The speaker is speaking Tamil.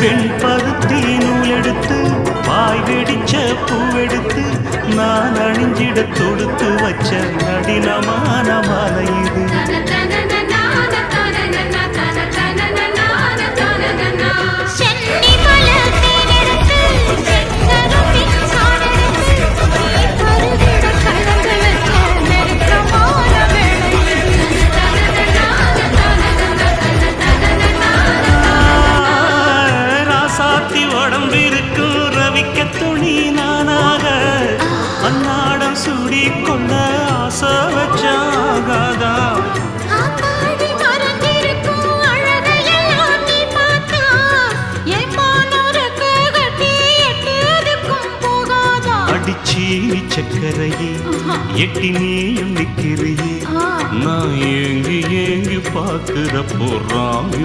வெண்பருத்தி நூலெடுத்து பாய் வெடிச்ச பூவெடுத்து நான் அணிஞ்சிட தொடுத்து வச்ச நடினமான மாலை இது. உடம்பிருக்கும் ரவிக்க துணி நானாக அன்னாடம் சூடி கொண்ட ஆசை வச்சாகாதா. அடிச்சி சக்கரையே எட்டி நீயும் நிக்கிறையே நான் ஏங்கி ஏங்கி பார்க்கிற போறாங்க.